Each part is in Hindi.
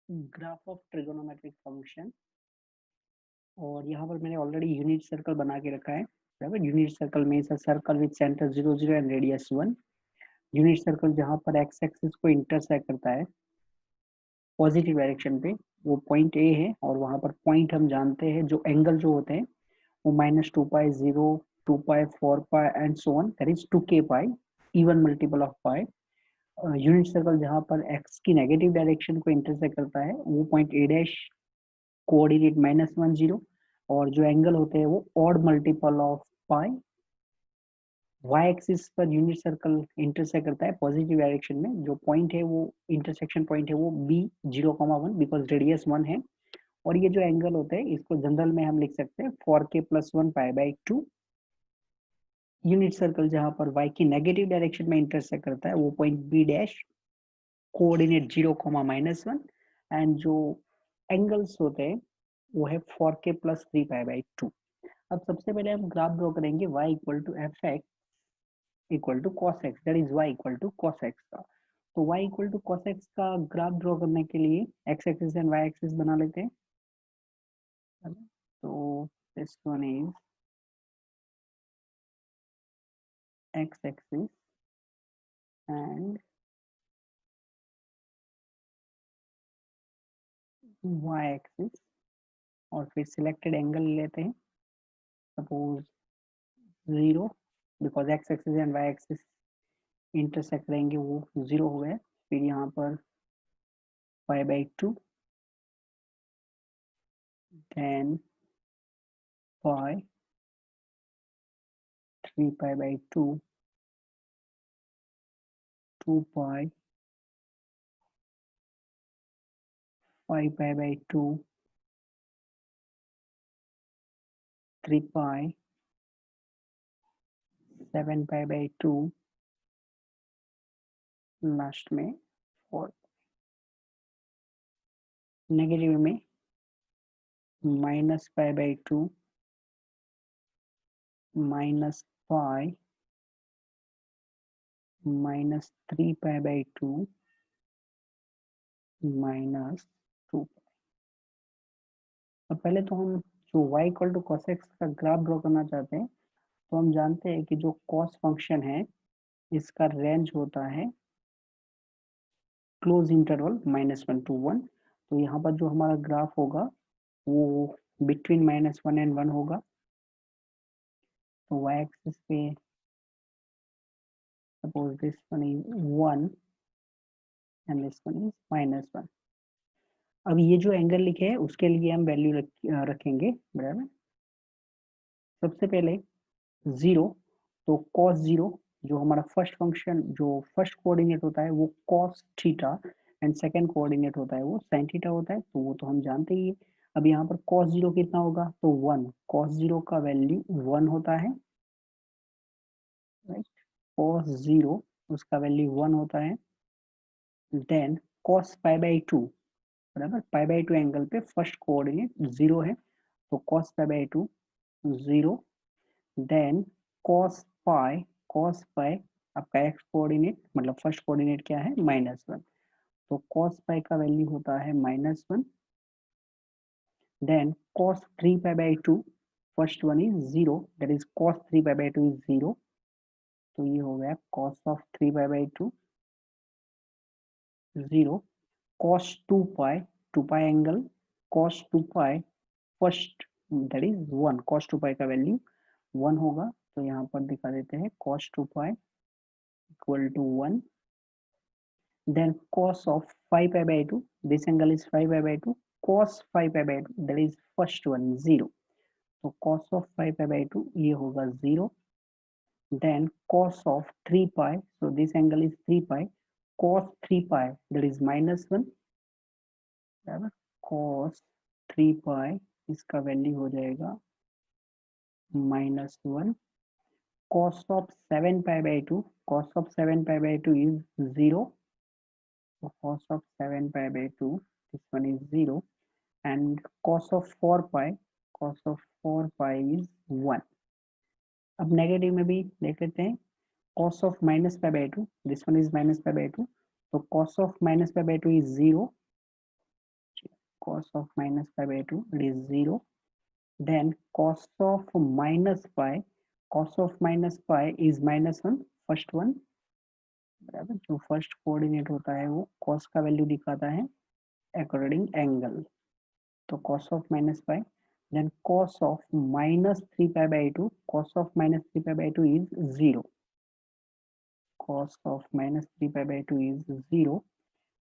Graph of trigonometric function. और यहाँ पर मैंने ऑलरेडी यूनिट सर्कल बना के रखा है। बराबर, यूनिट सर्कल में circle with centre 0 0 and radius 1। Unit circle जहाँ पर एक्स एक्सिस को इंटरसेक्ट करता है पॉजिटिव डायरेक्शन पे, वो पॉइंट ए है। और वहाँ पर पॉइंट हम जानते हैं, जो एंगल जो होते हैं वो -2π 0, 2π 4π and so on, that is 2k pi, even multiple of pi. Unit circle जहाँ पर एक्स की नेगेटिव डायरेक्शन को इंटरसेक्ट करता है वो पॉइंट ए डैश, कोऑर्डिनेट -1 0। और जो एंगल होते हैं वो odd multiple of pi. Y axis पर यूनिट सर्कल इंटरसेक्ट करता है पॉजिटिव डायरेक्शन में, जो पॉइंट है वो इंटरसेक्शन पॉइंट है वो बी 0,1, बिकॉज रेडियस 1 है। और ये जो एंगल होते हैं इसको जनरल में हम लिख सकते हैं 4k+1π/2। यूनिट सर्कल जहां पर y की नेगेटिव डायरेक्शन में इंटरसेक्ट करता है वो point B dash, coordinate 0, -1। And जो एंगल्स होते हैं वो है 4k+3π/2। अब सबसे पहले हम ग्राफ ड्रॉ करेंगे y = fx = cos x, that is y = cos x का। तो y = cos x का ग्राफ ड्रॉ करने के लिए x axis and y axis बना लेते हैं। तो this one is x axis and y axis. और फिर सिलेक्टेड एंगल लेते हैं, suppose 0, because x axis and y axis intersect रहेंगे वो 0 हो गए। फिर यहाँ पर π/2, देन पाई 3π/2, 2π 5π/2, 3π 7π/2, लास्ट में 4। नेगेटिव में -π/2, -π, -3π/2, -2। अब पहले तो हम जो y = cos x का ग्राफ ड्रॉ करना चाहते हैं, तो हम जानते हैं कि जो cos फंक्शन है इसका रेंज होता है क्लोज इंटरवल -1 to 1। तो यहाँ पर जो हमारा ग्राफ होगा वो बिटवीन -1 and 1 होगा। तो y एक्सिस पे suppose this one is 1 and this one is -1। अब ये जो एंगल लिखे हैं उसके लिए हम वैल्यू रखेंगे। बराबर, सबसे पहले 0, तो cos 0, जो हमारा फर्स्ट फंक्शन, जो फर्स्ट कोऑर्डिनेट होता है वो cos theta, and second coordinate होता है वो sin थीटा होता है, तो वो तो हम जानते ही है। अब यहाँ पर cos 0 कितना होगा, तो 1, cos 0 का वैल्यू 1 होता है, राइट। cos 0 उसका वैल्यू 1 होता है। देन cos π/2, बराबर, π/2 एंगल पे फर्स्ट कोऑर्डिनेट 0 है, तो cos π/2 0। देन cos पाई, cos पाई आपका एक्स कोऑर्डिनेट, मतलब फर्स्ट कोऑर्डिनेट क्या है, -1, तो cos पाई का वैल्यू होता है -1। Then cos 3π/2, first one is 0, that is cos 3π/2 is 0, तो ये हो गया cos of 3π/2 0। cos 2 pi, 2 pi angle, cos 2 pi first, that is 1, cos 2 pi का वैल्यू 1 होगा। तो यहाँ पर दिखा देते हैं cos 2 pi = 1। Then cos of 5π/2, this angle is 5π/2, cos 5π/2, that is first one 0, तो cos of 5π/2 ये होगा 0। Then cos of 3 pi, so this angle is 3 pi, cos 3 pi, that is -1, बराबर, cos 3 pi इसका वैल्यू हो जाएगा -1। cos of 7π/2, cos of 7π/2 is 0, so cos of 7π/2, this one is 0। and cos of 4 pi, cos of 4 pi is 1। अब नेगेटिव में भी देख लेते हैं, cos of -π/2, this one is -π/2, तो cos of -π/2 is 0, cos of minus pi by 2, it is 0. Then cos of minus pi is -1, first one, बराबर। जो फर्स्ट कोऑर्डिनेट होता है वो cos का वैल्यू दिखाता है अकॉर्डिंग एंगल, तो cos of minus pi, then cos of minus 3 pi by 2, cos of minus 3 pi by 2 is 0, cos of minus 3 pi by 2 is 0,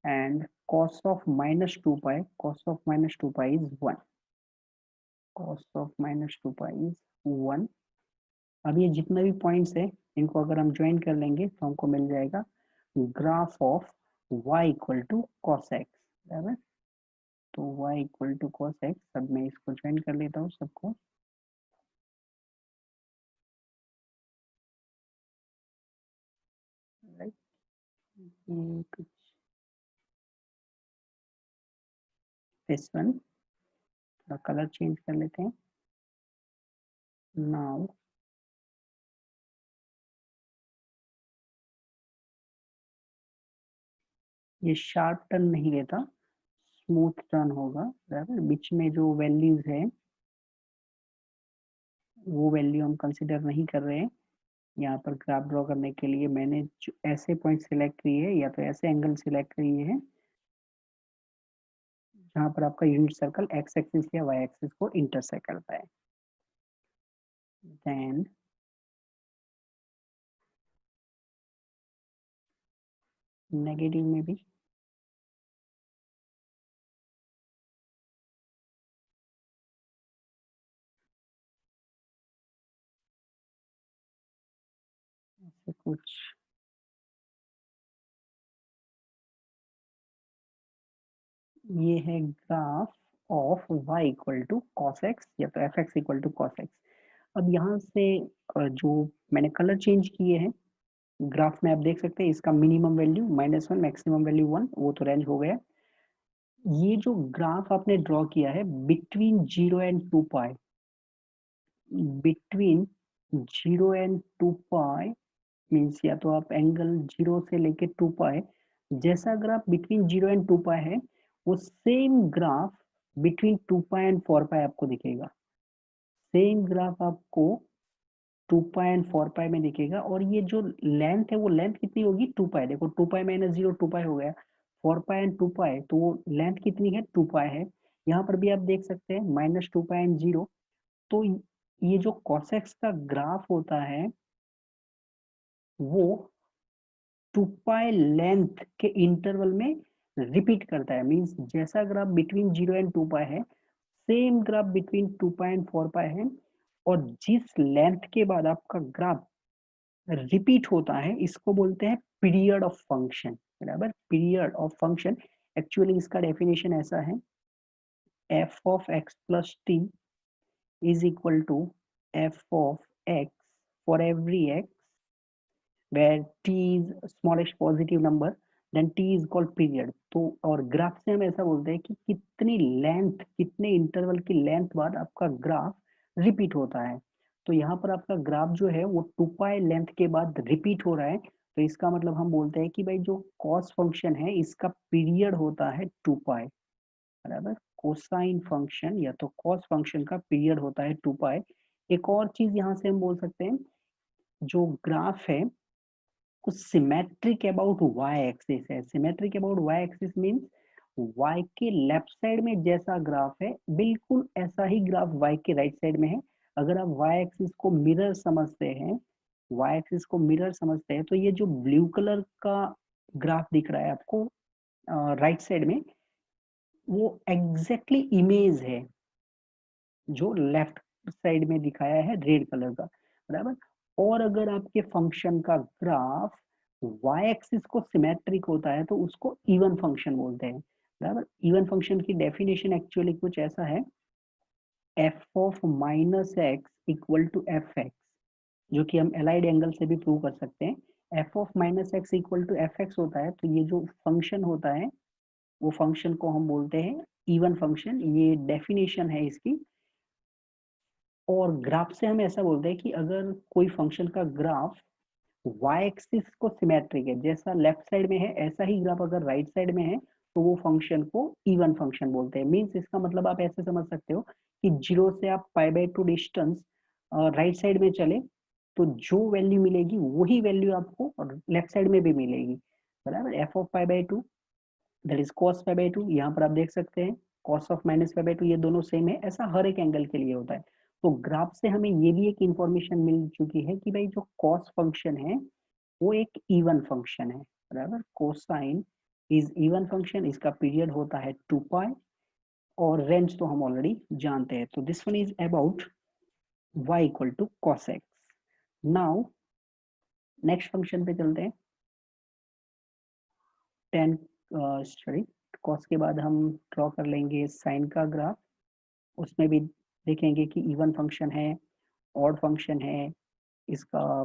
and cos of minus 2 pi, cos of minus 2 pi is 1, cos of minus 2 pi is 1। अब ये जितने भी पॉइंट्स है इनको अगर हम ज्वाइन कर लेंगे तो हमको मिल जाएगा graph of y equal to cos x, बराबर। तो y equal to cos x, अब मैं इसको ज्वाइन कर लेता हूँ सबको। राइट, कुछ दिस वन थोड़ा कलर चेंज कर लेते हैं। नाउ ये शार्प टर्न नहीं लेता, स्मूथ टर्न होगा, बराबर। बीच में जो वैल्यूज है वो वैल्यू हम कंसिडर नहीं कर रहे हैं। यहाँ पर ग्राफ ड्रॉ करने के लिए मैंने जो ऐसे पॉइंट सिलेक्ट किए हैं या तो ऐसे एंगल सिलेक्ट किए हैं जहाँ पर आपका यूनिट सर्कल एक्स एक्सिस या वाई एक्सिस को इंटरसेक्ट करता है। देन नेगेटिव में भी ऐसे कुछ ये है graph of y equal to cos x या तो fx equal to cos x। अब यहाँ से जो मैंने कलर चेंज किए हैं ग्राफ में आप देख सकते हैं, इसका मिनिमम वैल्यू -1, मैक्सिमम वैल्यू 1, वो तो रेंज हो गया। ये जो ग्राफ आपने ड्रॉ किया है between 0 and 2 pi, between 0 and 2 pi means या तो आप एंगल 0 से लेके 2 पाई, जैसा ग्राफ बिटवीन 0 एंड 2 पाई है वो same graph between 2 pi and 4 पाई आपको दिखेगा। सेम ग्राफ आपको 2 पाई एंड 4 पाई में दिखेगा। और ये जो लेंथ है वो लेंथ कितनी होगी 2 पाई, देखो 2 पाई माइनस 0 2 पाई हो गया, 4 पाई एंड 2 पाई, तो वो लेंथ कितनी है 2 पाई है। यहाँ पर भी आप देख सकते हैं -2 पाई एंड 0। तो ये जो cosx का ग्राफ होता है वो 2 पाई लेंथ के इंटरवल में रिपीट करता है, मींस जैसा ग्राफ बिटवीन 0 एंड 2 पाई है same graph between 2 pi and 4 पाई है। और जिस लेंथ के बाद आपका ग्राफ रिपीट होता है इसको बोलते हैं पीरियड ऑफ फंक्शन, बराबर। पीरियड ऑफ फंक्शन एक्चुअली इसका डेफिनेशन ऐसा है, f of x plus t is equal to f of x for every x where t is smallest positive number, then t is called period। तो और ग्राफ से हम ऐसा बोलते हैं कि कितनी लेंथ, कितने इंटरवल की लेंथ बाद आपका ग्राफ रिपीट होता है। तो यहाँ पर आपका ग्राफ जो है वो 2 पाई लेंथ के बाद रिपीट हो रहा है, तो इसका मतलब हम बोलते हैं कि भाई जो कॉस फंक्शन है इसका पीरियड होता है 2 पाई, बराबर। कोसाइन फंक्शन या तो कॉस फंक्शन का पीरियड होता है 2 पाई। एक और चीज यहाँ से हम बोल सकते हैं, जो ग्राफ है कुछ सिमेट्रिक अबाउट वाई एक्सिस है। Symmetric about Y axis means Y के लेफ्ट साइड में जैसा ग्राफ है बिल्कुल ऐसा ही ग्राफ वाई के राइट साइड में है। अगर आप वाई एक्सिस को मिरर समझते हैं, वाई एक्सिस को मिरर समझते हैं, तो ये जो ब्लू कलर का ग्राफ दिख रहा है आपको राइट साइड में वो एग्जैक्टली इमेज है जो लेफ्ट साइड में दिखाया है रेड कलर का, बराबर। और अगर आपके फंक्शन का ग्राफ वाई एक्सिस को सिमेट्रिक होता है तो उसको इवन फंक्शन बोलते हैं, बराबर। इवन फंक्शन की डेफिनेशन एक्चुअली कुछ ऐसा है, f of minus x equal to f x, जो कि हम एलाइड एंगल से भी प्रूव कर सकते हैं। f of minus x equal to f x होता है, तो ये जो फंक्शन होता है वो फंक्शन को हम बोलते हैं इवन फंक्शन, ये डेफिनेशन है इसकी। और ग्राफ से हम ऐसा बोलते हैं कि अगर कोई फंक्शन का ग्राफ y एक्सिस को सिमेट्रिक है, जैसा लेफ्ट साइड में है ऐसा ही ग्राफ अगर राइट साइड में है तो वो फंक्शन को इवन फंक्शन बोलते हैं। मीन्स इसका मतलब आप ऐसे समझ सकते हो कि 0 से आप π/2 डिस्टेंस राइट साइड में चले तो जो वैल्यू मिलेगी वही वैल्यू आपको लेफ्ट साइड में भी मिलेगी, बराबर। F of π/2 that is cos π/2, यहाँ पर आप देख सकते हैं cos ऑफ माइनस π/2, ये दोनों सेम है। ऐसा हर एक एंगल के लिए होता है। तो ग्राफ से हमें ये भी एक इंफॉर्मेशन मिल चुकी है कि भाई जो cos फंक्शन है वो एक इवन फंक्शन है, बराबर। कोसाइन इज इवन फंक्शन, इसका पीरियड होता है 2π और रेंज तो हम ऑलरेडी जानते हैं। तो this one is about y equal to cos x। Now next function पे चलते हैं। टेन सॉरी cos के बाद हम ड्रॉ कर लेंगे साइन का ग्राफ। उसमें भी देखेंगे कि इवन फंक्शन है, ऑड फंक्शन है, इसका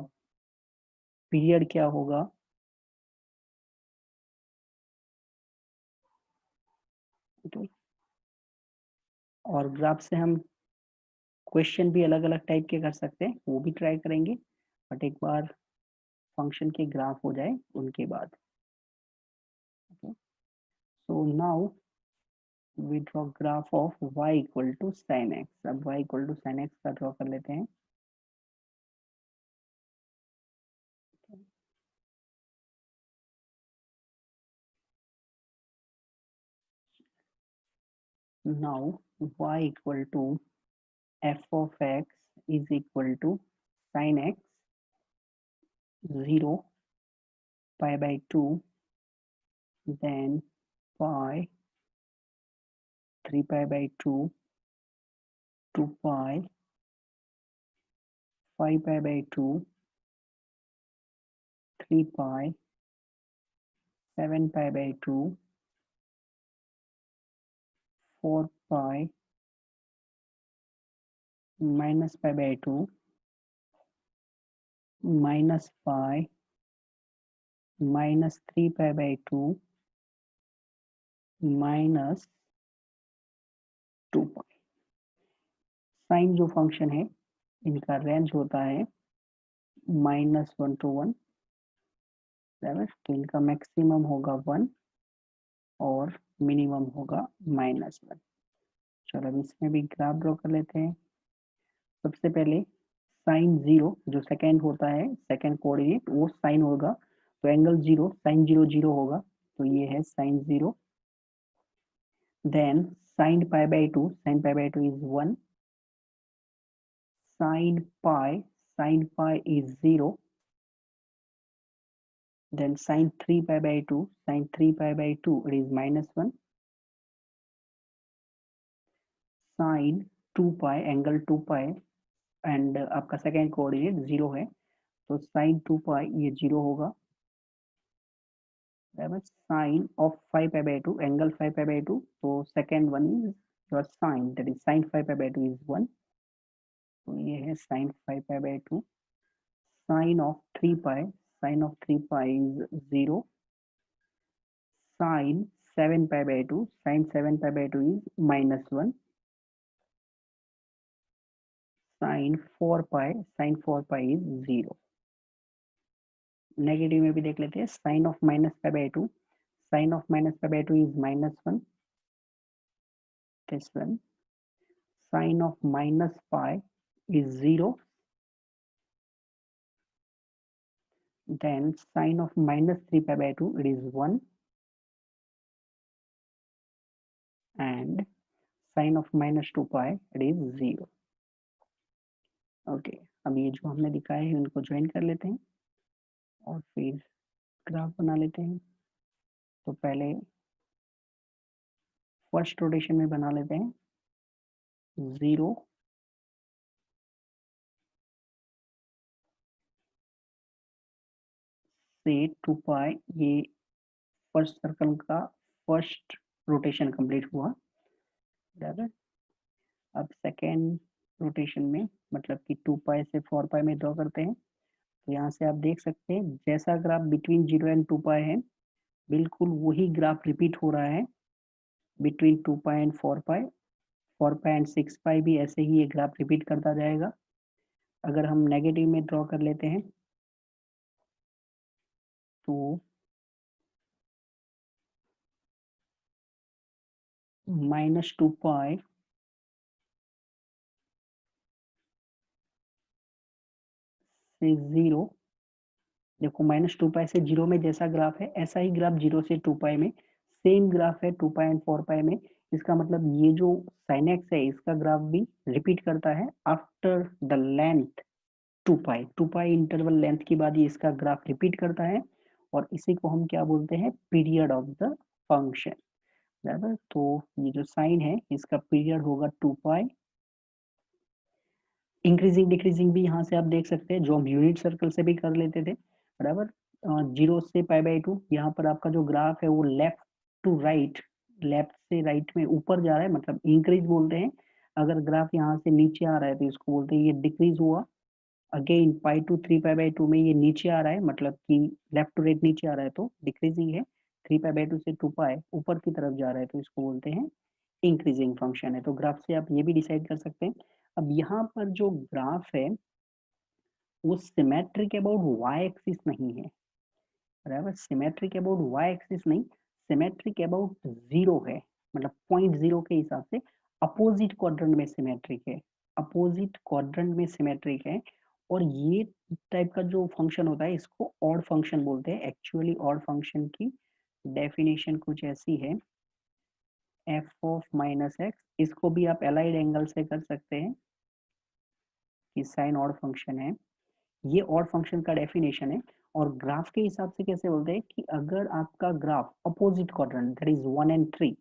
पीरियड क्या होगा। तो और ग्राफ से हम क्वेश्चन भी अलग अलग टाइप के कर सकते हैं, वो भी ट्राई करेंगे, बट एक बार फंक्शन के ग्राफ हो जाए उनके बाद। Okay, so now we draw graph of y equal to sine x. अब y equal to sine x का ड्रॉ कर लेते हैं। Now y equal to f of x is equal to sin x 0 π/2 then pi 3π/2 2π 5π/2 3π 7π/2 4π minus π/2 minus pi minus 3π/2 minus 2π। Sign जो फंक्शन है इनका रेंज होता है -1 to 1, बराबर। तो इनका मैक्सिमम होगा 1 और मिनिमम होगा -1। चलो अब इसमें भी ग्राफ ड्रॉ कर लेते हैं। सबसे पहले साइन 0 जो सेकेंड होता है, सेकेंड कोऑर्डिनेट वो साइन होगा, तो एंगल 0 साइन 0 0 होगा, तो ये है sine 0। Then sine π/2, sine π/2 is 1, sine pi is 0, then sin 3π/2, sin 3π/2 it is -1, sin 2π angle 2π and आपका सेकेंड कोऑर्डिनेट 0 है, तो sin 2π ये 0 होगा, साइन ऑफ 5π/2 एंगल 5π/2, तो second one is your sine, that is sin 5π/2 is 1, तो ये है sin 5π/2। Sine of 3π, sine of 3π is 0, sine 7π/2, sine 7π/2 is -1, sine 4π, sine 4π is 0। Negative में भी देख लेते हैं। Sine of -π/2, sine of -π/2 is -1, this one, sine of -π is 0, then sine of -3π/2 it is 1 and sine of -2π it is 0। Okay, अब ये जो हमने दिखाए हैं उनको ज्वाइन कर लेते हैं और फिर ग्राफ बना लेते हैं। तो पहले फर्स्ट रोटेशन में बना लेते हैं 0 से 2π, ये फर्स्ट सर्कल का फर्स्ट रोटेशन कंप्लीट हुआ, बराबर। अब सेकेंड रोटेशन में मतलब कि 2π से 4π में ड्रॉ करते हैं। तो यहाँ से आप देख सकते हैं जैसा ग्राफ बिटवीन 0 एंड 2π है, बिल्कुल वही ग्राफ रिपीट हो रहा है बिटवीन 2π एंड 4π, 4π एंड 6π भी ऐसे ही ये ग्राफ रिपीट करता जाएगा। अगर हम नेगेटिव में ड्रॉ कर लेते हैं तो -2 से 0, देखो -2 से 0 में जैसा ग्राफ है ऐसा ही ग्राफ 0 से 2 में सेम ग्राफ है 2 एंड 4 में। इसका मतलब ये जो sin x है इसका ग्राफ भी रिपीट करता है after the length 2 interval length के बाद ये इसका ग्राफ रिपीट करता है और इसी को हम क्या बोलते हैं, पीरियड ऑफ द फंक्शन, बराबर। तो ये जो साइन है इसका पीरियड होगा 2 इंक्रीजिंग डिक्रीजिंग भी यहाँ से आप देख सकते हैं, जो हम यूनिट सर्कल से भी कर लेते थे, बराबर। 0 से π/2 यहाँ पर आपका जो ग्राफ है वो लेफ्ट टू राइट, लेफ्ट से राइट में ऊपर जा रहा है, मतलब इंक्रीज बोलते हैं। अगर ग्राफ यहाँ से नीचे आ रहा है तो इसको बोलते हैं ये डिक्रीज हुआ। अगेन पाई टू 3π/2 में ये नीचे आ रहा है, मतलब कि लेफ्ट टू राइट नीचे आ रहा है तो डिक्रीजिंग है। 3π/2 से 2π ऊपर की तरफ जा रहा है तो इसको बोलते हैं इंक्रीजिंग फंक्शन है। तो ग्राफ से आप ये भी डिसाइड कर सकते हैं। अब यहाँ पर जो ग्राफ है वो सिमेट्रिक अबाउट वाई एक्सिस नहीं है, बराबर। सिमेट्रिक अबाउट वाई एक्सिस नहीं, सिमेट्रिक अबाउट 0 है, मतलब पॉइंट 0 के हिसाब से अपोजिट क्वाड्रेंट में सिमेट्रिक है, अपोजिट क्वाड्रेंट में सिमेट्रिक है। और ये टाइप का जो फंक्शन होता है इसको ऑड फंक्शन बोलते हैं। एक्चुअली ऑड फंक्शन की डेफिनेशन कुछ ऐसी है, f ऑफ -x, इसको भी आप एलाइड एंगल से कर सकते हैं कि साइन ऑड फंक्शन है। ये ऑड फंक्शन का डेफिनेशन है। और ग्राफ के हिसाब से कैसे बोलते हैं कि अगर आपका graph opposite quadrant that is 1 and 3,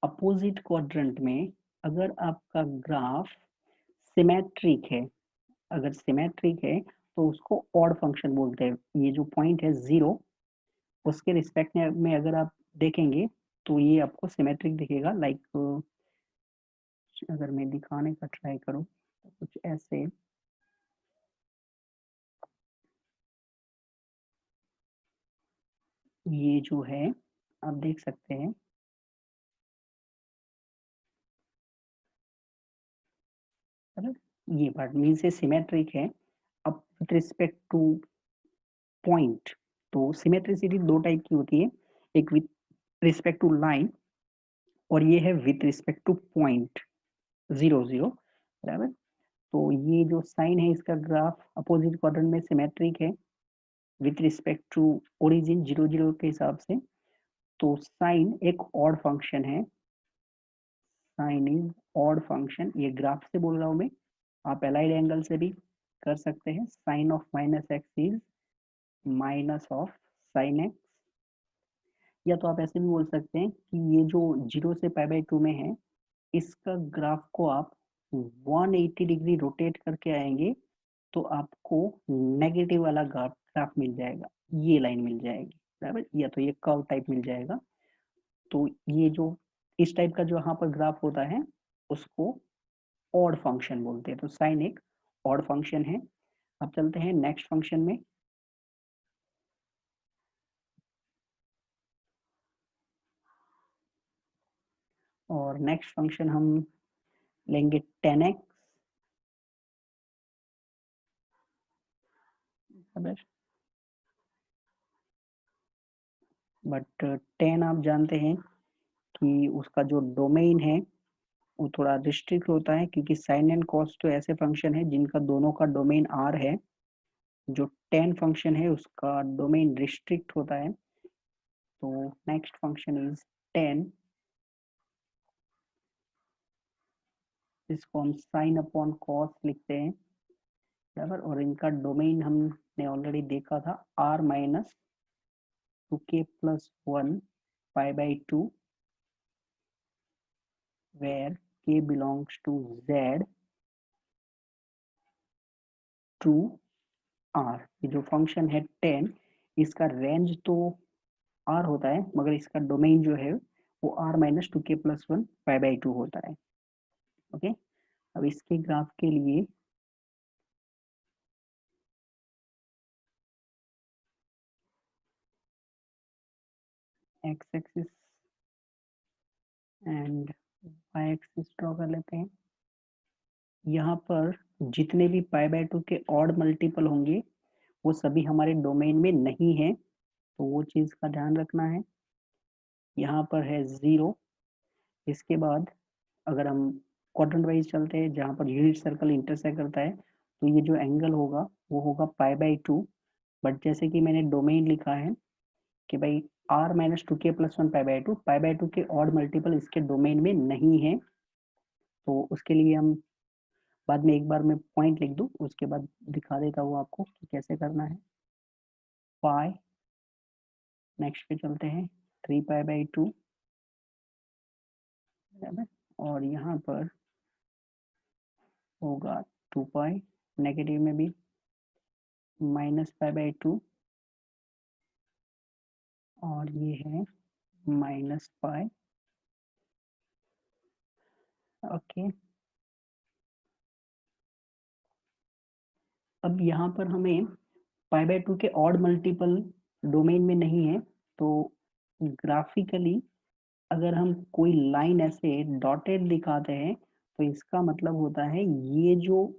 opposite quadrant में अगर आपका ग्राफ सिमेट्रिक है, अगर सिमेट्रिक है तो उसको ऑड फंक्शन बोलते हैं। ये जो पॉइंट है 0 उसके रिस्पेक्ट में अगर आप देखेंगे तो ये आपको सिमेट्रिक दिखेगा। लाइक अगर मैं दिखाने का ट्राई करूं तो कुछ ऐसे, ये जो है आप देख सकते हैं, ये पार्ट मीन से सिमेट्रिक है। अब विथ रिस्पेक्ट टू पॉइंट, तो सिमेट्रिसिटी दो टाइप की होती है, एक विथ रिस्पेक्ट टू लाइन और ये है विथ रिस्पेक्ट टू पॉइंट 0 0, बराबर। तो ये जो साइन है इसका ग्राफ अपोजिट क्वाड्रेंट में सिमेट्रिक है विथ रिस्पेक्ट टू ओरिजिन 0 0 के हिसाब से। तो साइन एक ऑड फंक्शन है, साइन इज ऑड फंक्शन, ये ग्राफ से बोल रहा हूं मैं, आप एलाइड एंगल से भी कर सकते हैं। Sine of -x is minus of sine x, या तो आप ऐसे भी बोल सकते हैं कि ये जो 0 से π/2 में है इसका ग्राफ को आप 180 डिग्री रोटेट करके आएंगे तो आपको नेगेटिव वाला ग्राफ मिल जाएगा, ये लाइन मिल जाएगी, बराबर, या तो ये कर्व टाइप मिल जाएगा। तो ये जो इस टाइप का जो यहाँ पर ग्राफ होता है उसको ऑड फंक्शन बोलते हैं। तो साइन एक ऑड फंक्शन है। अब चलते हैं नेक्स्ट फंक्शन में। और नेक्स्ट फंक्शन हम लेंगे 10x, बट 10 आप जानते हैं कि उसका जो डोमेन है वो थोड़ा रिस्ट्रिक्ट होता है, क्योंकि साइन एंड कॉस तो ऐसे फंक्शन है जिनका दोनों का डोमेन आर है। जो 10 फंक्शन है उसका डोमेन रिस्ट्रिक्ट होता है। तो नेक्स्ट फंक्शन इज 10, इसको हम साइन अपॉन कॉस लिखते हैं, बराबर। और इनका डोमेन हमने ऑलरेडी देखा था, r minus 2k+1 π/2 where k belongs to z to r। ये जो फंक्शन है 10, इसका रेंज तो r होता है मगर इसका डोमेन जो है वो r माइनस 2k+1 π/2 होता है। ओके, अब इसके ग्राफ के लिए x axis and y axis draw कर लेते हैं। यहाँ पर जितने भी π/2 के ऑड मल्टीपल होंगे वो सभी हमारे डोमेन में नहीं है, तो वो चीज का ध्यान रखना है। यहाँ पर है 0, इसके बाद अगर हम क्वाड्रेंट वाइज चलते हैं जहाँ पर यूनिट सर्कल इंटरसेक्ट करता है, तो ये जो एंगल होगा वो होगा π/2। बट जैसे कि मैंने डोमेन लिखा है कि भाई r माइनस 2k प्लस 1 π/2 के ऑड मल्टीपल इसके डोमेन में नहीं है, तो उसके लिए हम बाद में एक बार मैं पॉइंट लिख दूं, उसके बाद दिखा देता हूँ आपको कि कैसे करना है। पाई, नेक्स्ट पे चलते हैं 3π/2, और यहाँ पर होगा 2π, नेगेटिव में भी माइनस π/2, और ये है माइनस पाई। ओके, अब यहाँ पर हमें π/2 के ऑड मल्टीपल डोमेन में नहीं है, तो ग्राफिकली अगर हम कोई लाइन ऐसे डॉटेड दिखाते हैं तो इसका मतलब होता है ये जो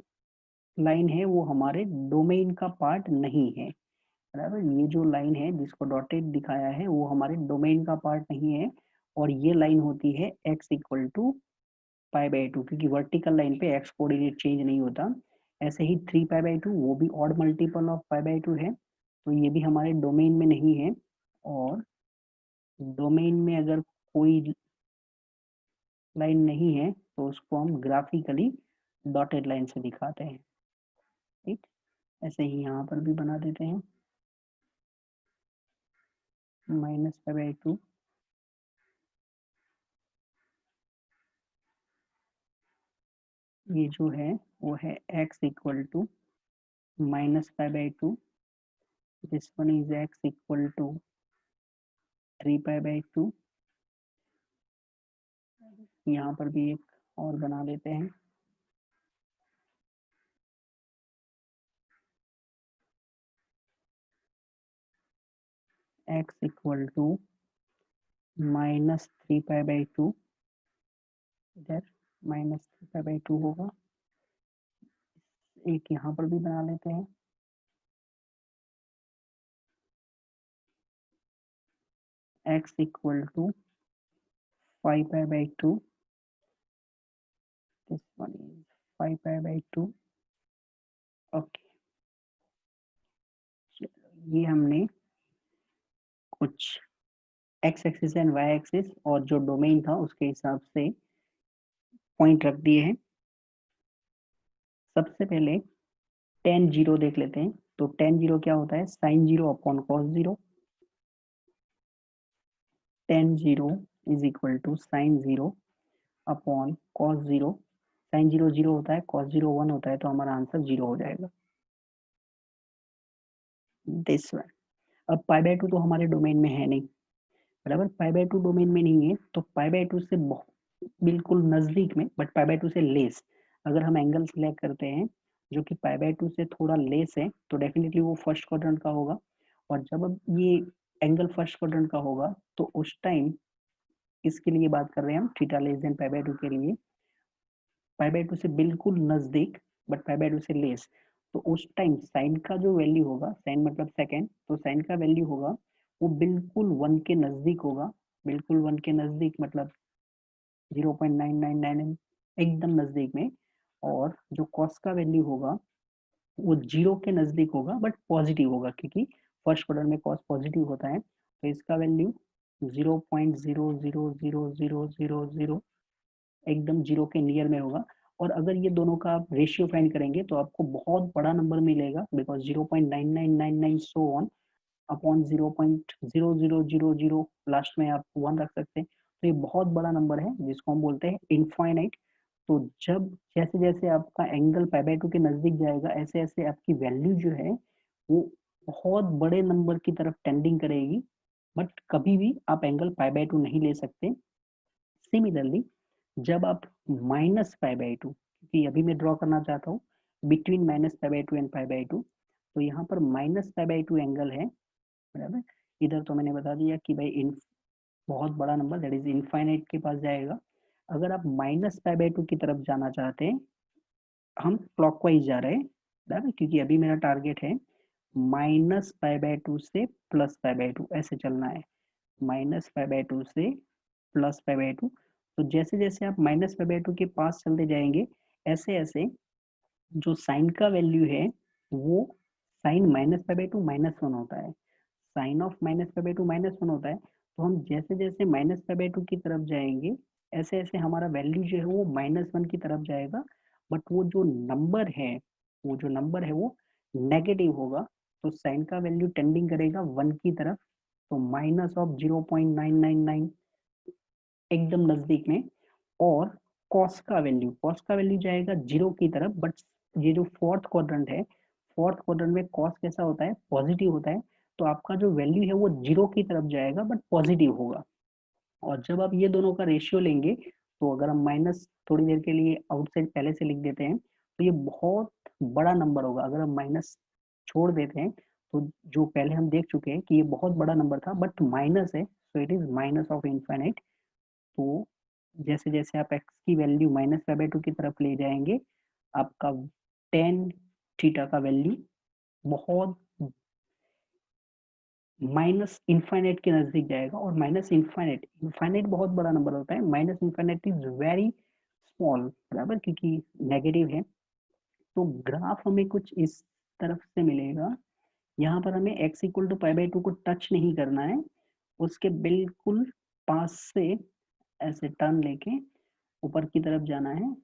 लाइन है वो हमारे डोमेन का पार्ट नहीं है, बराबर। ये जो लाइन है जिसको डॉटेड दिखाया है वो हमारे डोमेन का पार्ट नहीं है, और ये लाइन होती है x इक्वल टू π/2, क्योंकि वर्टिकल लाइन पे x कोऑर्डिनेट चेंज नहीं होता। ऐसे ही 3π/2 वो भी ऑड मल्टीपल ऑफ π/2 है, तो ये भी हमारे डोमेन में नहीं है, और डोमेन में अगर कोई लाइन नहीं है तो उसको हम ग्राफिकली डॉटेड लाइन से दिखाते हैं, ठीक। ऐसे ही यहाँ पर भी बना देते हैं -π/2, ये जो है वो है x equal to -π/2, this one is x equal to 3π/2। यहाँ पर भी एक और बना लेते हैं, x इक्वल टू -3π/2, इधर -3π/2 होगा। एक यहाँ पर भी बना लेते हैं, x equal to 5π/2, this one is 5π/2। Okay, ये हमने कुछ x axis and y axis और जो डोमेन था उसके हिसाब से पॉइंट रख दिए हैं। सबसे पहले tan 0 देख लेते हैं, तो tan 0 क्या होता है, sin 0 upon cos 0। tan 0 is equal to sin 0 upon cos 0। sin 0 0 होता है, cos 0 1 होता है, तो हमारा आंसर 0 हो जाएगा, दिस वन। अब π/2 तो हमारे डोमेन में है नहीं, बराबर। π/2 डोमेन में नहीं है, तो π/2 से बिल्कुल नजदीक में, बट π/2 से लेस अगर हम एंगल सिलेक्ट करते हैं जो कि π/2 से थोड़ा लेस है, तो डेफिनेटली वो फर्स्ट क्वाड्रेंट का होगा। और जब अब ये एंगल फर्स्ट क्वाड्रेंट का होगा तो उस टाइम इसके लिए बात कर रहे हैं हम थीटा लेस देन π/2 के लिए, π/2 से बिल्कुल नजदीक बट π/2 से लेस, तो उस टाइम साइन का जो वैल्यू होगा, साइन मतलब सेकेंड, तो साइन का वैल्यू होगा वो बिल्कुल 1 के नजदीक होगा। बिल्कुल 1 के नजदीक मतलब 0.999 एकदम नजदीक में। और जो कॉस का वैल्यू होगा वो 0 के नजदीक होगा बट पॉजिटिव होगा, क्योंकि फर्स्ट क्वाड्रेंट में कॉस पॉजिटिव होता है, तो इसका वैल्यू 0.00000 एकदम 0 के नियर में होगा। और अगर ये दोनों का आप रेशियो फाइंड करेंगे तो आपको बहुत बड़ा नंबर मिलेगा, because 0.9999 so on upon 0.0000 last में आप 1 रख सकते हैं, तो ये बहुत बड़ा नंबर है जिसको हम बोलते हैं इनफाइनाइट। तो जब जैसे जैसे आपका एंगल π/2 के नजदीक जाएगा, ऐसे ऐसे आपकी वैल्यू जो है वो बहुत बड़े नंबर की तरफ टेंडिंग करेगी, बट कभी भी आप एंगल π/2 नहीं ले सकते। सिमिलरली जब आप -π/2, क्योंकि अभी मैं ड्रॉ करना चाहता हूँ बिटवीन -π/2 एंड π/2, तो यहाँ पर -π/2 एंगल है, बराबर। इधर तो मैंने बता दिया कि भाई इन बहुत बड़ा नंबर दैट इज इनफाइनाइट के पास जाएगा। अगर आप -π/2 की तरफ जाना चाहते हैं, हम क्लॉकवाइज जा रहे हैं, बराबर, क्योंकि अभी मेरा टारगेट है -π/2 से +π/2 ऐसे चलना है, -π/2 से +π/2। तो जैसे जैसे आप -π/2 के पास चलते जाएंगे, ऐसे ऐसे जो साइन का वैल्यू है वो साइन -π/2 -1 होता है, साइन ऑफ -π/2 -1 होता है। तो हम जैसे जैसे -π/2 की तरफ जाएंगे, ऐसे ऐसे हमारा वैल्यू जो है वो -1 की तरफ जाएगा, बट वो जो नंबर है, वो नेगेटिव होगा। तो साइन का वैल्यू टेंडिंग करेगा 1 की तरफ, तो माइनस ऑफ 0.999 एकदम नजदीक में। और कॉस का वैल्यू जाएगा 0 की तरफ, बट ये जो फोर्थ क्वाड्रेंट है, फोर्थ क्वाड्रेंट में कॉस कैसा होता है, पॉजिटिव होता है। तो आपका जो वैल्यू है वो 0 की तरफ जाएगा बट पॉजिटिव होगा। और जब आप ये दोनों का रेशियो लेंगे, तो अगर हम माइनस थोड़ी देर के लिए आउटसाइड पहले से लिख देते हैं, तो ये बहुत बड़ा नंबर होगा। अगर हम माइनस छोड़ देते हैं, तो जो पहले हम देख चुके हैं कि ये बहुत बड़ा नंबर था, बट माइनस है, so it is minus of infinite. तो जैसे जैसे आप x की वैल्यू -π/2 की तरफ ले जाएंगे, आपका टेन थीटा का वैल्यू बहुत माइनस इनफाइनाइट के नजदीक जाएगा। और माइनस इनफाइनाइट, इनफाइनाइट बहुत बड़ा नंबर होता है, minus infinite is very small, बराबर, क्योंकि नेगेटिव है। तो ग्राफ हमें कुछ इस तरफ से मिलेगा। यहाँ पर हमें x इक्वल टू π/2 को टच नहीं करना है, उसके बिल्कुल पास से ऐसे टर्न लेके ऊपर की तरफ जाना है।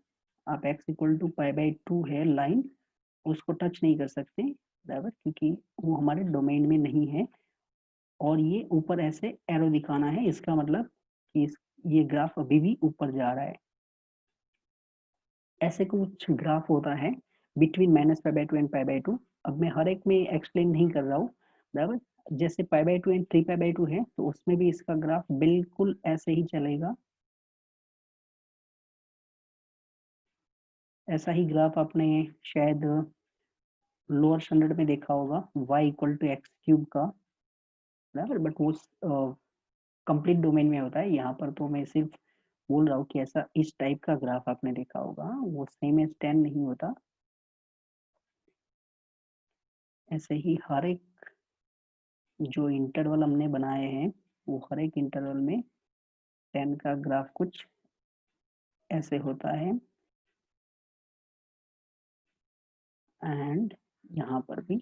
आप x इक्वल टू π/2 है लाइन, उसको टच नहीं कर सकते, बराबर, क्योंकि वो हमारे डोमेन में नहीं है। और ये ऊपर ऐसे एरो दिखाना है, इसका मतलब कि ये ग्राफ अभी भी ऊपर जा रहा है। ऐसे कुछ ग्राफ होता है बिटवीन -π/2 एंड π/2। अब मैं हर एक में एक्सप्लेन नहीं कर रहा हूँ, बराबर। जैसे π/2 एंड 3π/2 है, तो उसमें भी इसका ग्राफ बिल्कुल ऐसे ही चलेगा। ऐसा ही ग्राफ आपने शायद लोअर स्टैंडर्ड में देखा होगा, y इक्वल टू x³ का, बराबर, बट वो कंप्लीट डोमेन में होता है। यहाँ पर तो मैं सिर्फ बोल रहा हूँ कि ऐसा इस टाइप का ग्राफ आपने देखा होगा, वो सेम एज 10 नहीं होता। ऐसे ही हर एक जो इंटरवल हमने बनाए हैं, वो हर एक इंटरवल में 10 का ग्राफ कुछ ऐसे होता है। एंड यहाँ पर भी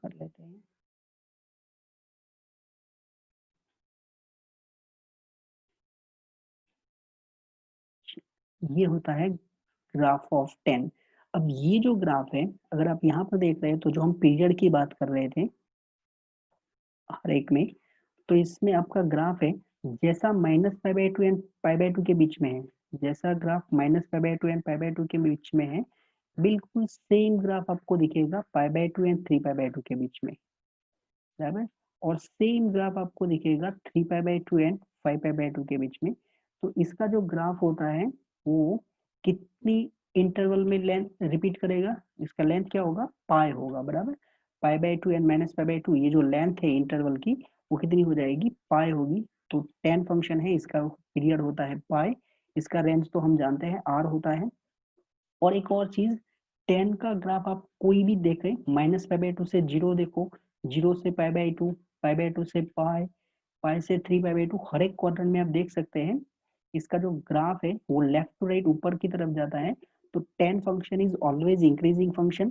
कर लेते हैं। ये होता है ग्राफ ऑफ 10। अब ये जो ग्राफ है, अगर आप यहाँ पर देख रहे हैं, तो जो हम पीरियड की बात कर रहे थे हर एक में, तो इसमें आपका ग्राफ है जैसा -π/2 एंड π/2 के बीच में है, जैसा ग्राफ -π/2 एंड π/2 के बीच में है, बिल्कुल सेम ग्राफ आपको दिखेगा π/2 एंड 3π/2 के बीच में, बराबर। और सेम ग्राफ आपको दिखेगा 3π/2 एंड 5π/2 के बीच में। तो इसका जो ग्राफ होता है वो कितनी इंटरवल में लेंथ रिपीट करेगा, इसका लेंथ क्या होगा, पाई होगा, बराबर। π/2 एंड -π/2, ये जो लेंथ है इंटरवल की, वो कितनी हो जाएगी, पाई होगी। तो 10 फंक्शन है, इसका पीरियड होता है पाई, इसका रेंज तो हम जानते हैं आर होता है। और एक और चीज, 10 का ग्राफ आप कोई भी देखें, -π/2 से 0 देखो, 0 से π/2, π/2 से पाई, पाई से 3π/2, हर एक क्वाड्रेंट में आप देख सकते हैं इसका जो ग्राफ है वो लेफ्ट टू राइट ऊपर की तरफ जाता है। तो 10 function is always increasing function,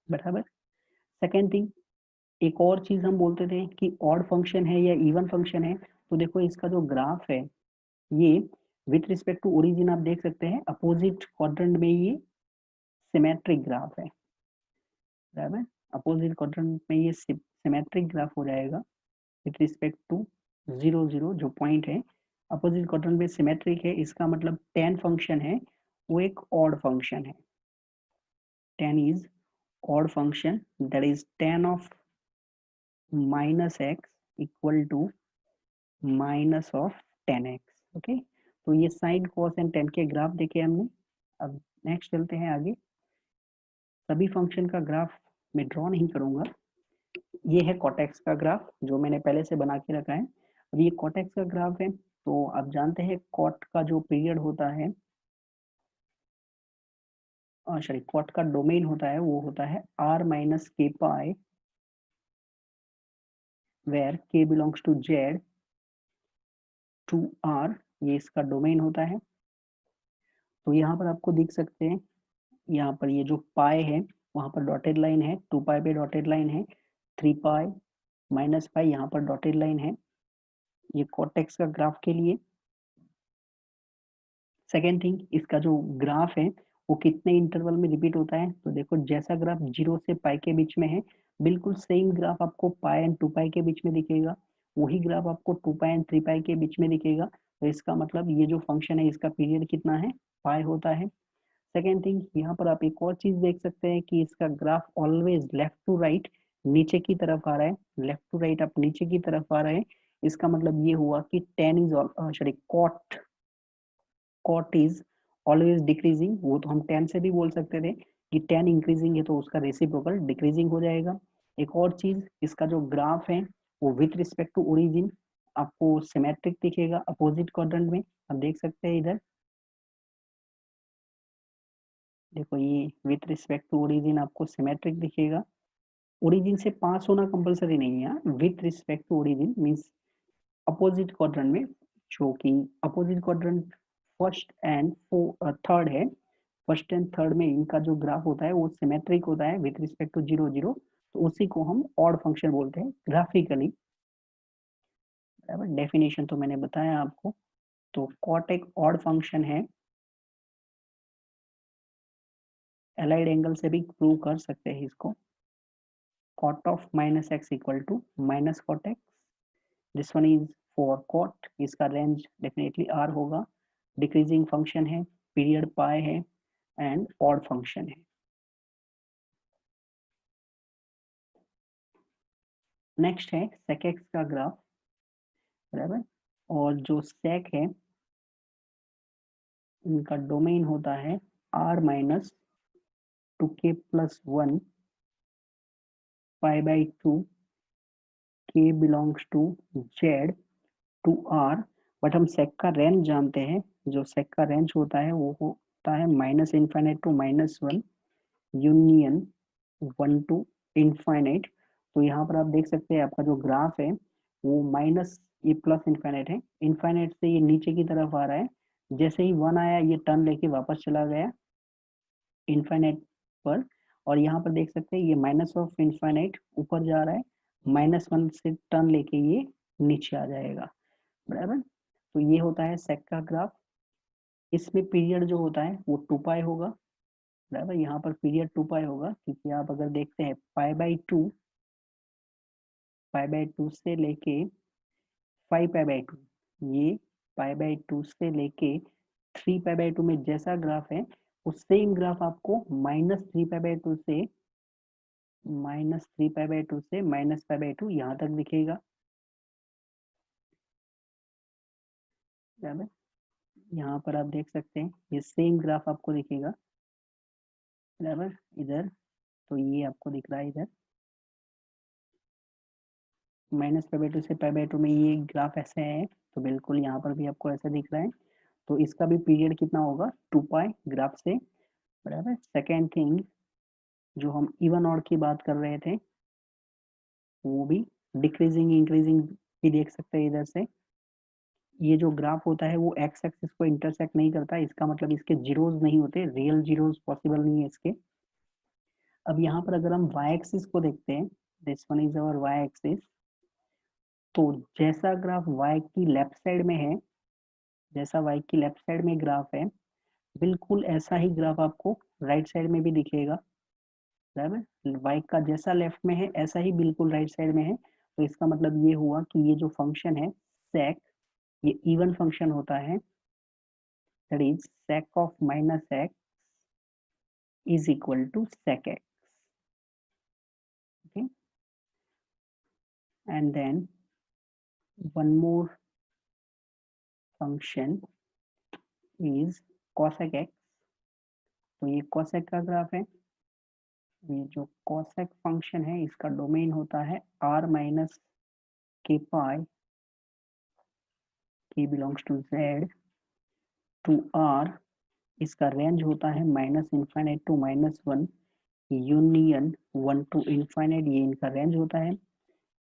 बराबर। सेकेंड थिंग, एक और चीज हम बोलते थे कि ऑड फंक्शन है या इवन फंक्शन है। तो देखो इसका जो ग्राफ है, ये विथ रिस्पेक्ट टू ओरिजिन आप देख सकते हैं अपोजिट क्वाड्रेंट में ये सिमेट्रिक ग्राफ है, बराबर। अपोजिट क्वाड्रेंट में ये सिमेट्रिक ग्राफ हो जाएगा विथ रिस्पेक्ट टू 0 0 जो पॉइंट है, अपोजिट क्वाड्रेंट में सिमेट्रिक है। इसका मतलब 10 फंक्शन है वो एक ऑड फंक्शन है। 10 is odd function, that is 10 of -x equal to minus of 10x। Okay, तो ये साइन कॉस एंड टेन के ग्राफ देखे हमने। अब नेक्स्ट चलते हैं आगे। सभी फंक्शन का ग्राफ मैं ड्रॉ नहीं करूंगा। ये है कॉटेक्स का ग्राफ जो मैंने पहले से बना के रखा है। अब ये कॉटेक्स का ग्राफ है, तो आप जानते हैं कॉट का जो पीरियड होता है, सॉरी, कॉट का डोमेन होता है वो होता है r-k pi, where k belongs to z to आर, ये इसका डोमेन होता है। तो यहाँ पर आपको दिख सकते हैं, यहाँ पर ये जो पाई है वहां पर डॉटेड लाइन है, 2 पाई पे डॉटेड लाइन है, 3 पाई माइनस पाई यहाँ पर डॉटेड लाइन है, ये कॉर्टेक्स का ग्राफ के लिए। सेकेंड थिंग, इसका जो ग्राफ है वो कितने इंटरवल में रिपीट होता है, तो देखो जैसा ग्राफ 0 से पाई के बीच में है, बिल्कुल सेम ग्राफ आपको पाई एंड 2 पाई के बीच में दिखेगा, वही ग्राफ आपको 2 पाई एंड 3 पाई के बीच में दिखेगा। तो इसका मतलब ये जो फंक्शन है इसका पीरियड कितना है, पाई होता है। सेकेंड थिंग, यहाँ पर आप एक और चीज देख सकते हैं कि इसका graph always left to right, नीचे की तरफ आ रहा है, लेफ्ट टू राइट आप नीचे की तरफ आ रहे हैं। इसका मतलब ये हुआ कि tan is sorry cot is always decreasing. वो तो हम टेन से भी बोल सकते थे कि टेन इंक्रीजिंग है तो उसका रेसिप्रोकल डिक्रीजिंग हो जाएगा। एक और चीज, इसका जो ग्राफ है वो विथ रिस्पेक्ट टू ओरिजिन आपको सिमेट्रिक दिखेगा अपोजिट क्वाड्रेंट में, आप देख सकते हैं इधर। देखो ये विथ रिस्पेक्ट टू ओरिजिन आपको सिमेट्रिक दिखेगा। ओरिजिन से पास होना कंपलसरी नहीं है, with respect to origin means opposite quadrant में, जो कि opposite quadrant first and third है। फर्स्ट एंड थर्ड में इनका जो ग्राफ होता है वो सिमेट्रिक होता है विथ रिस्पेक्ट टू 0 0, तो उसी को हम ऑड फंक्शन बोलते हैं ग्राफिकली। डेफिनेशन तो मैंने बताया आपको। तो कॉट एक ऑड फंक्शन है, एलाइड एंगल से भी प्रूव कर सकते हैं इसको। cot of minus x equal to minus cot x, this one is for cot, इसका रेंज डेफिनेटली r होगा, डिक्रीजिंग फंक्शन है, पीरियड पाई है एंड ऑड फंक्शन है। नेक्स्ट है sec x का ग्राफ, बराबर। और जो sec है इनका डोमेन होता है r minus 2k plus 1 pi by 2 k belongs to z to r। But हम sec का रेंज जानते हैं, जो sec का रेंज होता है वो होता है minus infinite to minus 1 union 1 to infinite. तो यहाँ पर आप देख सकते हैं आपका जो ग्राफ है वो माइनस ये प्लस इनफाइनाइट है, इनफाइनाइट से ये नीचे की तरफ आ रहा है, जैसे ही 1 आया ये टर्न लेके वापस चला गया इनफाइनाइट पर। और यहाँ पर देख सकते हैं ये माइनस ऑफ इनफाइनाइट ऊपर जा रहा है, -1 से टर्न लेके ये नीचे आ जाएगा, बराबर। तो ये होता है सेक का ग्राफ। इसमें पीरियड जो होता है वो 2 पाई होगा, बराबर। यहाँ पर पीरियड 2 पाई होगा क्योंकि आप अगर देखते हैं पाई बाई टू से लेके 5 पाई बाई 2, ये पाई बाई 2 से लेके 3 पाई बाई 2 में जैसा ग्राफ है उस सेम ग्राफ आपको -3 पाई बाई 2 से -3 पाई बाई 2 से -पाई बाई 2 यहाँ तक दिखेगा, बराबर। यहाँ पर आप देख सकते हैं ये सेम ग्राफ आपको दिखेगा, बराबर। इधर तो ये आपको दिख रहा है, इधर -पाई बाई 2 से पाई बाई 2 में ये ग्राफ ऐसे है, तो बिल्कुल यहाँ पर भी आपको ऐसा दिख रहा है। तो इसका भी पीरियड कितना होगा, 2 पाई ग्राफ से, बराबर। सेकेंड थिंग, जो हम इवन ऑड की बात कर रहे थे वो भी डिक्रीजिंग इंक्रीजिंग भी देख सकते हैं इधर से। ये जो ग्राफ होता है वो एक्स एक्सिस को इंटरसेक्ट नहीं करता, इसका मतलब इसके जीरोज नहीं होते, रियल जीरोज पॉसिबल नहीं है इसके। अब यहाँ पर अगर हम वाई एक्सिस को देखते हैं, this one is our Y axis, तो जैसा ग्राफ y की लेफ्ट साइड में है, जैसा y की लेफ्ट साइड में ग्राफ है, बिल्कुल ऐसा ही ग्राफ आपको राइट साइड में भी दिखेगा, बराबर। y का जैसा लेफ्ट में है ऐसा ही बिल्कुल राइट साइड में है। तो इसका मतलब ये हुआ कि ये जो फंक्शन है sec, ये इवन फंक्शन होता है, that is sec of minus x is equal to sec x, okay। and then one more function is cosec x। तो ये cosec का ग्राफ है, ये जो cosec फंक्शन है इसका डोमेन होता है r माइनस के pi k belongs to z to r, इसका रेंज होता है minus infinite to -1 union 1 to infinite, ये इनका रेंज होता है।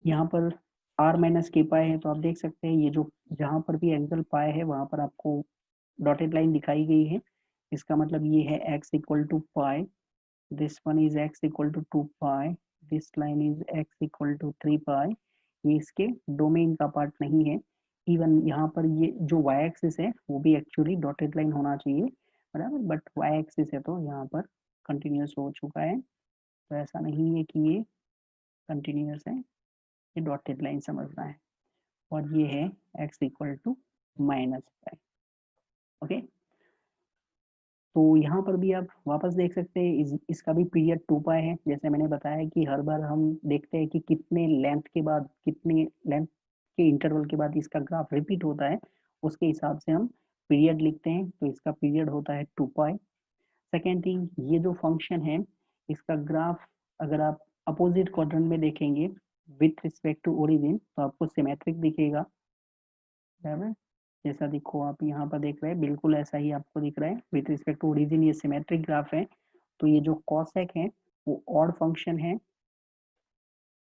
यहाँ पर r माइनस के पाई है तो आप देख सकते हैं ये जो जहां पर भी एंगल पाए है वहां पर आपको डॉटेड लाइन दिखाई गई है, इसका मतलब ये है x equal to pi, this one is x equal to 2 pi, this line is x equal to 3 pi. ये इसके डोमेन का पार्ट नहीं है। इवन यहाँ पर ये जो y एक्सिस है वो भी एक्चुअली डॉटेड लाइन होना चाहिए, बराबर, बट y एक्सिस है तो यहाँ पर कंटिन्यूस हो चुका है, तो ऐसा नहीं है कि ये कंटिन्यूस है, ये डॉटेड लाइन समझना है। और ये है x equal to minus pi. Okay, तो यहाँ पर भी आप वापस देख सकते हैं, इसका भी पीरियड 2 पाई है। जैसे मैंने बताया कि हर बार हम देखते हैं कि कितने लेंथ के बाद, कितने लेंथ के इंटरवल के बाद इसका ग्राफ रिपीट होता है, उसके हिसाब से हम पीरियड लिखते हैं। तो इसका पीरियड होता है 2 पाई। सेकेंड थिंग, ये जो फंक्शन है इसका ग्राफ अगर आप अपोजिट क्वाड्रेंट में देखेंगे विथ रिस्पेक्ट टू ओरिजिन तो आपको सिमेट्रिक दिखेगा, बराबर। जैसा देखो आप यहाँ पर देख रहे हैं बिल्कुल ऐसा ही आपको दिख रहा है, विथ रिस्पेक्ट टू ओरिजिन ये सिमेट्रिक ग्राफ है। तो ये जो कॉसेक है वो ऑड फंक्शन है,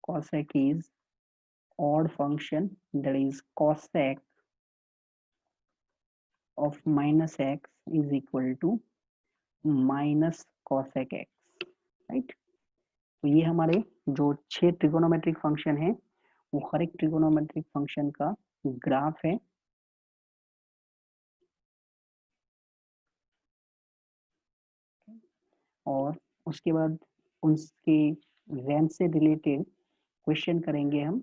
cosec is odd function, that is cosec of minus x is equal to minus cosec x, right. तो ये हमारे जो 6 ट्रिगोनोमेट्रिक फंक्शन है वो हर एक ट्रिगोनोमेट्रिक फंक्शन का ग्राफ है। और उसके बाद उसके रैंक से रिलेटेड क्वेश्चन करेंगे हम